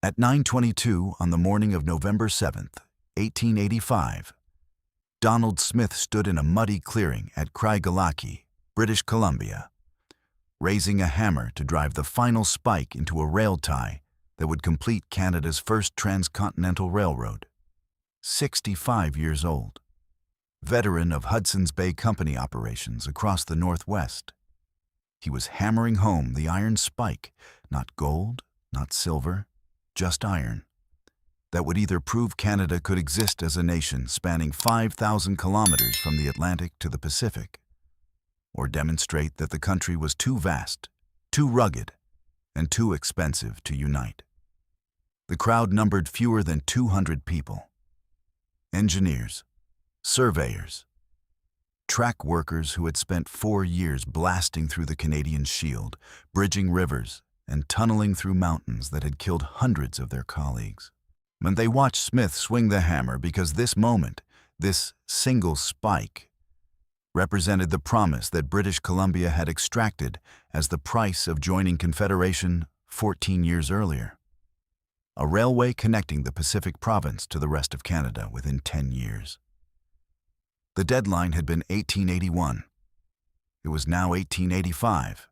At 9:22 on the morning of November 7th, 1885, Donald Smith stood in a muddy clearing at Craigellachie, British Columbia, raising a hammer to drive the final spike into a rail tie that would complete Canada's first transcontinental railroad. 65 years old, veteran of Hudson's Bay Company operations across the Northwest, he was hammering home the iron spike, not gold, not silver, just iron, that would either prove Canada could exist as a nation spanning 5,000 kilometers from the Atlantic to the Pacific, or demonstrate that the country was too vast, too rugged, and too expensive to unite. The crowd numbered fewer than 200 people. Engineers, surveyors, track workers who had spent 4 years blasting through the Canadian Shield, bridging rivers, and tunneling through mountains that had killed hundreds of their colleagues. And they watched Smith swing the hammer because this moment, this single spike, represented the promise that British Columbia had extracted as the price of joining Confederation 14 years earlier. A railway connecting the Pacific province to the rest of Canada within 10 years. The deadline had been 1881. It was now 1885,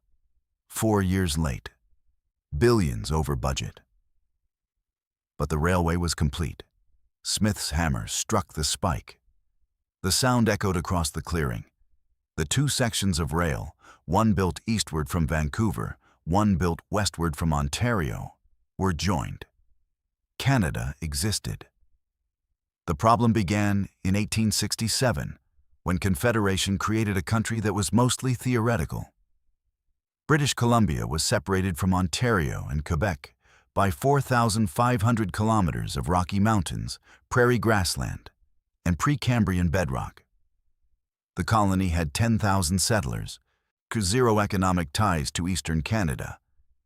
4 years late, billions over budget. But the railway was complete. Smith's hammer struck the spike. The sound echoed across the clearing. The two sections of rail, one built eastward from Vancouver, one built westward from Ontario, were joined. Canada existed. The problem began in 1867, when Confederation created a country that was mostly theoretical. British Columbia was separated from Ontario and Quebec by 4,500 kilometers of Rocky Mountains, prairie grassland, and Precambrian bedrock. The colony had 10,000 settlers, zero economic ties to Eastern Canada,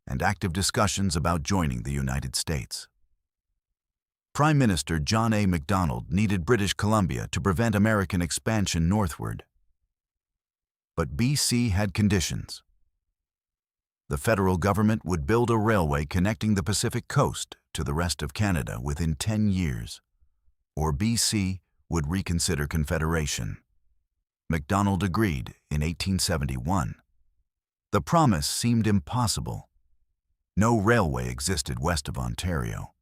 and active discussions about joining the United States. Prime Minister John A. Macdonald needed British Columbia to prevent American expansion northward. But BC had conditions. The federal government would build a railway connecting the Pacific coast to the rest of Canada within 10 years, or BC would reconsider Confederation. Macdonald agreed in 1871. The promise seemed impossible. No railway existed west of Ontario.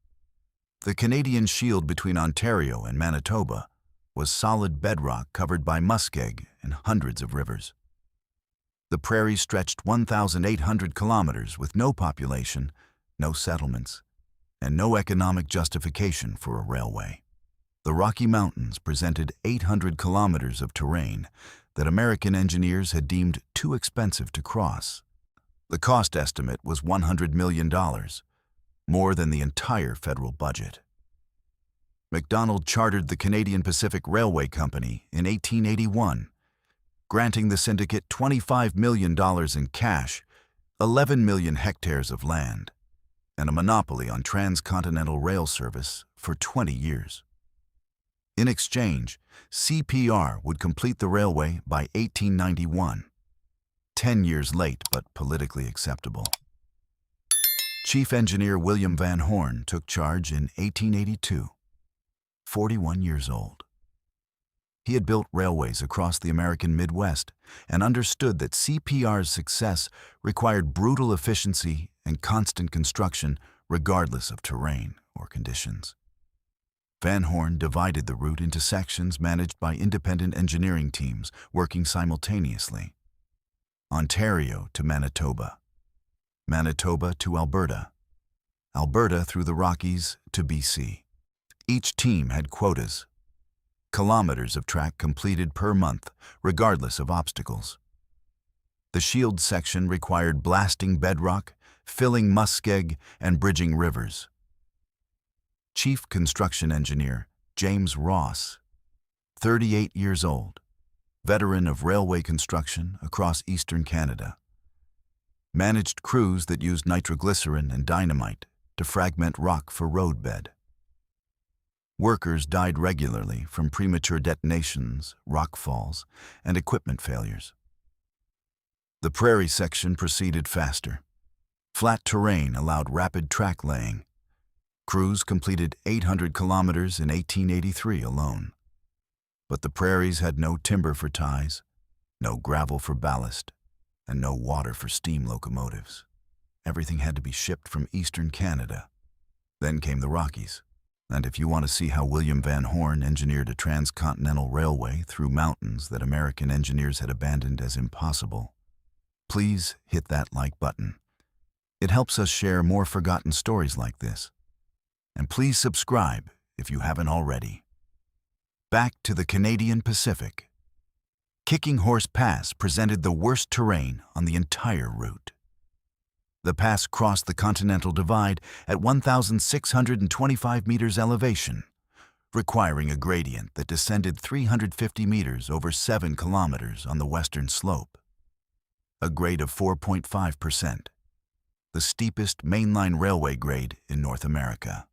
The Canadian Shield between Ontario and Manitoba was solid bedrock covered by muskeg and hundreds of rivers. The prairies stretched 1,800 kilometers with no population, no settlements, and no economic justification for a railway. The Rocky Mountains presented 800 kilometers of terrain that American engineers had deemed too expensive to cross. The cost estimate was $100 million, more than the entire federal budget. Macdonald chartered the Canadian Pacific Railway Company in 1881, granting the syndicate $25 million in cash, 11 million hectares of land, and a monopoly on transcontinental rail service for 20 years. In exchange, CPR would complete the railway by 1891, 10 years late but politically acceptable. Chief Engineer William Van Horn took charge in 1882, 41 years old. He had built railways across the American Midwest and understood that CPR's success required brutal efficiency and constant construction regardless of terrain or conditions. Van Horn divided the route into sections managed by independent engineering teams working simultaneously. Ontario to Manitoba, Manitoba to Alberta, Alberta through the Rockies to BC. Each team had quotas, kilometers of track completed per month, regardless of obstacles. The Shield section required blasting bedrock, filling muskeg, and bridging rivers. Chief Construction Engineer James Ross, 38 years old, veteran of railway construction across eastern Canada, managed crews that used nitroglycerin and dynamite to fragment rock for roadbed. Workers died regularly from premature detonations, rock falls, and equipment failures. The prairie section proceeded faster. Flat terrain allowed rapid track laying. Crews completed 800 kilometers in 1883 alone. But the prairies had no timber for ties, no gravel for ballast, and no water for steam locomotives. Everything had to be shipped from eastern Canada. Then came the Rockies. And if you want to see how William Van Horn engineered a transcontinental railway through mountains that American engineers had abandoned as impossible, please hit that like button. It helps us share more forgotten stories like this. And please subscribe if you haven't already. Back to the Canadian Pacific. Kicking Horse Pass presented the worst terrain on the entire route. The pass crossed the Continental Divide at 1,625 meters elevation, requiring a gradient that descended 350 meters over 7 kilometers on the western slope. A grade of 4.5%, the steepest mainline railway grade in North America.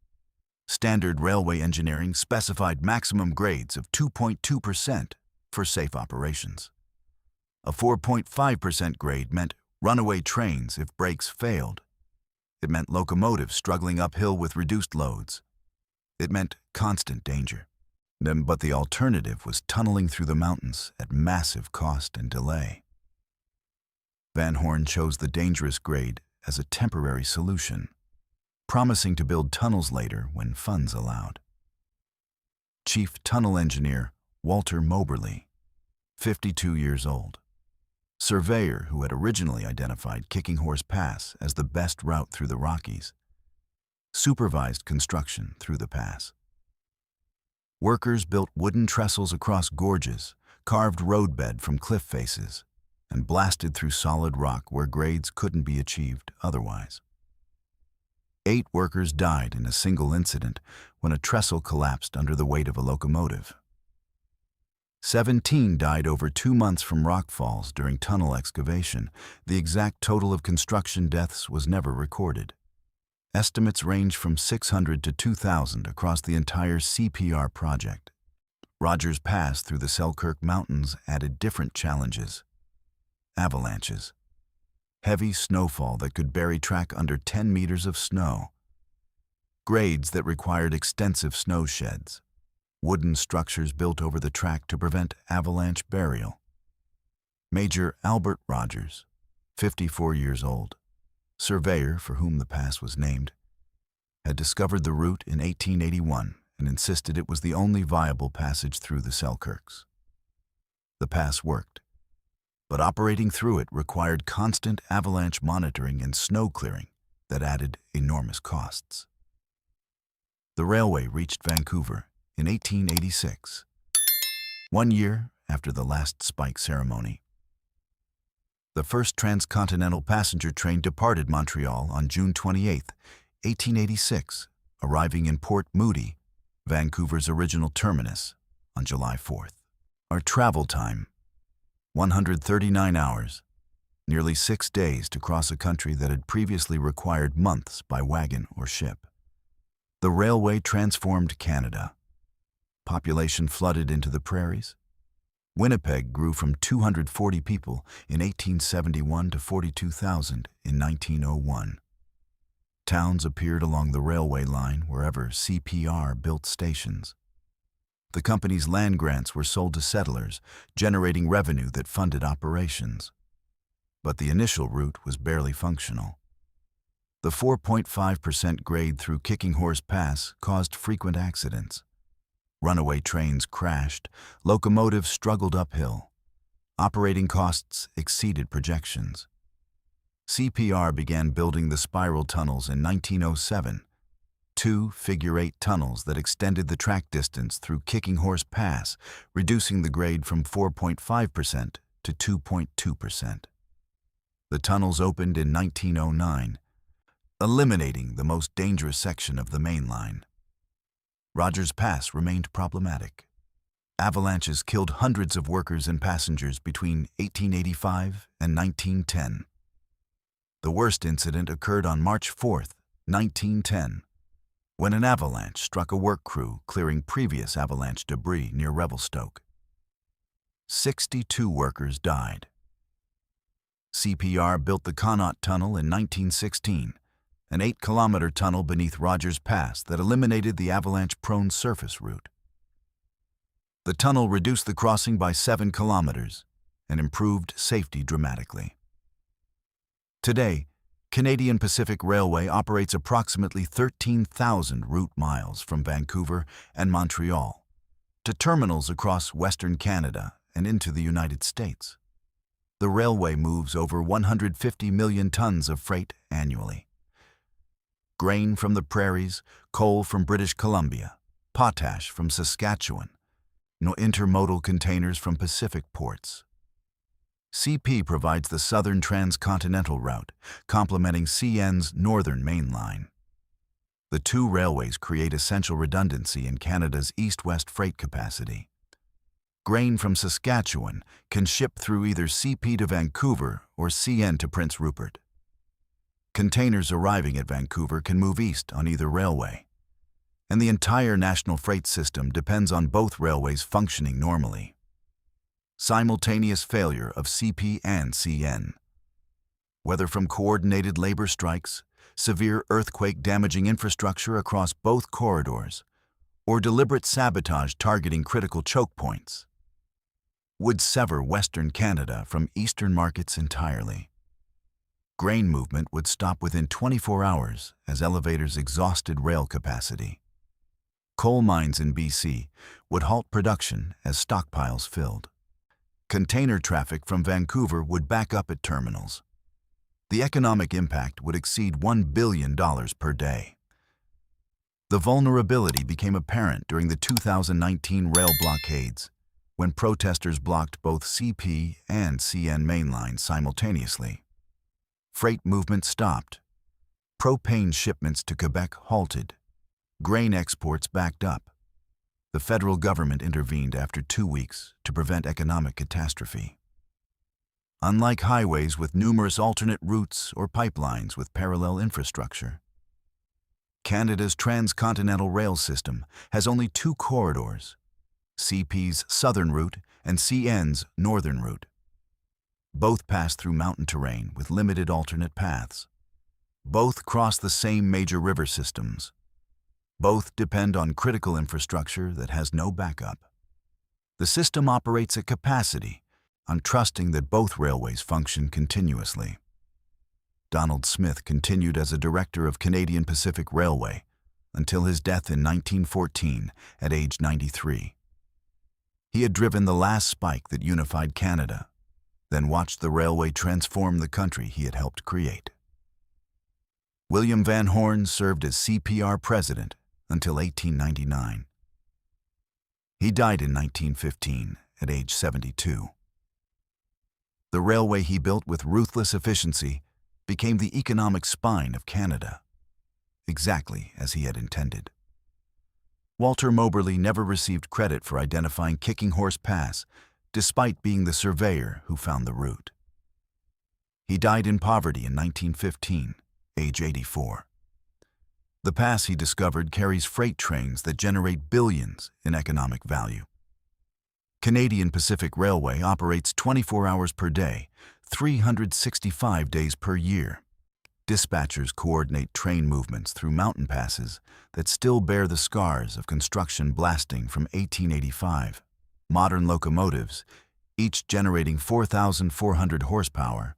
Standard railway engineering specified maximum grades of 2.2% for safe operations. A 4.5% grade meant runaway trains if brakes failed. It meant locomotives struggling uphill with reduced loads. It meant constant danger. But the alternative was tunneling through the mountains at massive cost and delay. Van Horn chose the dangerous grade as a temporary solution, promising to build tunnels later when funds allowed. Chief Tunnel Engineer Walter Moberly, 52 years old, surveyor who had originally identified Kicking Horse Pass as the best route through the Rockies, supervised construction through the pass. Workers built wooden trestles across gorges, carved roadbed from cliff faces, and blasted through solid rock where grades couldn't be achieved otherwise. 8 workers died in a single incident when a trestle collapsed under the weight of a locomotive. 17 died over 2 months from rock falls during tunnel excavation. The exact total of construction deaths was never recorded. Estimates range from 600 to 2,000 across the entire CPR project. Rogers Pass through the Selkirk Mountains added different challenges. Avalanches. Heavy snowfall that could bury track under 10 meters of snow. Grades that required extensive snow sheds. Wooden structures built over the track to prevent avalanche burial. Major Albert Rogers, 54 years old, surveyor for whom the pass was named, had discovered the route in 1881 and insisted it was the only viable passage through the Selkirks. The pass worked, but operating through it required constant avalanche monitoring and snow clearing that added enormous costs. The railway reached Vancouver in 1886, 1 year after the last spike ceremony. The first transcontinental passenger train departed Montreal on June 28, 1886, arriving in Port Moody, Vancouver's original terminus, on July 4th. Our travel time, 139 hours, nearly 6 days to cross a country that had previously required months by wagon or ship. The railway transformed Canada. Population flooded into the prairies. Winnipeg grew from 240 people in 1871 to 42,000 in 1901. Towns appeared along the railway line wherever CPR built stations. The company's land grants were sold to settlers, generating revenue that funded operations. But the initial route was barely functional. The 4.5% grade through Kicking Horse Pass caused frequent accidents. Runaway trains crashed, locomotives struggled uphill. Operating costs exceeded projections. CPR began building the spiral tunnels in 1907, 2 figure-8 tunnels that extended the track distance through Kicking Horse Pass, reducing the grade from 4.5% to 2.2%. The tunnels opened in 1909, eliminating the most dangerous section of the main line. Rogers Pass remained problematic. Avalanches killed hundreds of workers and passengers between 1885 and 1910. The worst incident occurred on March 4, 1910, when an avalanche struck a work crew clearing previous avalanche debris near Revelstoke. 62 workers died. CPR built the Connaught Tunnel in 1916, an 8-kilometer tunnel beneath Rogers Pass that eliminated the avalanche-prone surface route. The tunnel reduced the crossing by 7 kilometers and improved safety dramatically. Today, Canadian Pacific Railway operates approximately 13,000 route miles from Vancouver and Montreal to terminals across Western Canada and into the United States. The railway moves over 150 million tons of freight annually. Grain from the prairies, coal from British Columbia, potash from Saskatchewan, intermodal containers from Pacific ports. CP provides the southern transcontinental route, complementing CN's northern main line. The two railways create essential redundancy in Canada's east-west freight capacity. Grain from Saskatchewan can ship through either CP to Vancouver or CN to Prince Rupert. Containers arriving at Vancouver can move east on either railway, and the entire national freight system depends on both railways functioning normally. Simultaneous failure of CP and CN. Whether from coordinated labor strikes, severe earthquake-damaging infrastructure across both corridors, or deliberate sabotage targeting critical choke points, would sever Western Canada from eastern markets entirely. Grain movement would stop within 24 hours as elevators exhausted rail capacity. Coal mines in BC would halt production as stockpiles filled. Container traffic from Vancouver would back up at terminals. The economic impact would exceed $1 billion per day. The vulnerability became apparent during the 2019 rail blockades, when protesters blocked both CP and CN mainlines simultaneously. Freight movement stopped. Propane shipments to Quebec halted. Grain exports backed up. The federal government intervened after 2 weeks to prevent economic catastrophe. Unlike highways with numerous alternate routes or pipelines with parallel infrastructure, Canada's transcontinental rail system has only 2 corridors, CP's southern route and CN's northern route. Both pass through mountain terrain with limited alternate paths. Both cross the same major river systems. Both depend on critical infrastructure that has no backup. The system operates at capacity, on trusting that both railways function continuously. Donald Smith continued as a director of Canadian Pacific Railway until his death in 1914 at age 93. He had driven the last spike that unified Canada, then watched the railway transform the country he had helped create. William Van Horn served as CPR president until 1899. He died in 1915 at age 72. The railway he built with ruthless efficiency became the economic spine of Canada, exactly as he had intended. Walter Moberly never received credit for identifying Kicking Horse Pass, despite being the surveyor who found the route. He died in poverty in 1915, age 84. The pass he discovered carries freight trains that generate billions in economic value. Canadian Pacific Railway operates 24 hours per day, 365 days per year. Dispatchers coordinate train movements through mountain passes that still bear the scars of construction blasting from 1885. Modern locomotives, each generating 4,400 horsepower,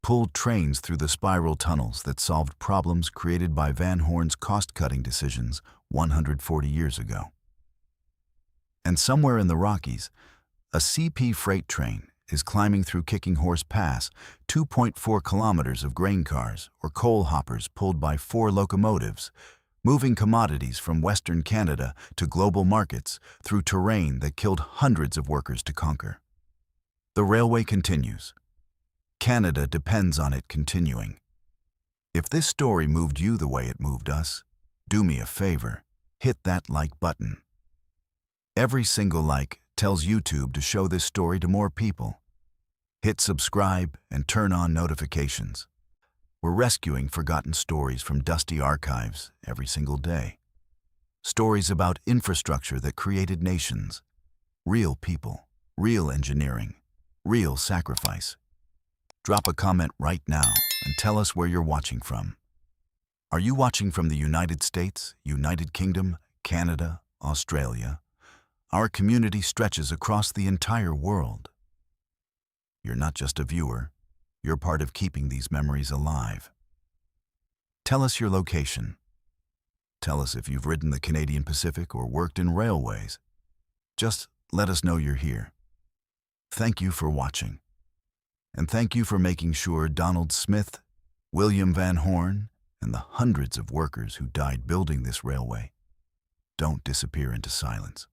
pulled trains through the spiral tunnels that solved problems created by Van Horn's cost-cutting decisions 140 years ago. And somewhere in the Rockies, a CP freight train is climbing through Kicking Horse Pass 2.4 kilometers of grain cars or coal hoppers pulled by 4 locomotives, moving commodities from Western Canada to global markets through terrain that killed hundreds of workers to conquer. The railway continues. Canada depends on it continuing. If this story moved you the way it moved us, do me a favor, hit that like button. Every single like tells YouTube to show this story to more people. Hit subscribe and turn on notifications. We're rescuing forgotten stories from dusty archives every single day. Stories about infrastructure that created nations, real people, real engineering, real sacrifice. Drop a comment right now and tell us where you're watching from. Are you watching from the United States, United Kingdom, Canada, Australia? Our community stretches across the entire world. You're not just a viewer, you're part of keeping these memories alive. Tell us your location. Tell us if you've ridden the Canadian Pacific or worked in railways. Just let us know you're here. Thank you for watching. And thank you for making sure Donald Smith, William Van Horn, and the hundreds of workers who died building this railway don't disappear into silence.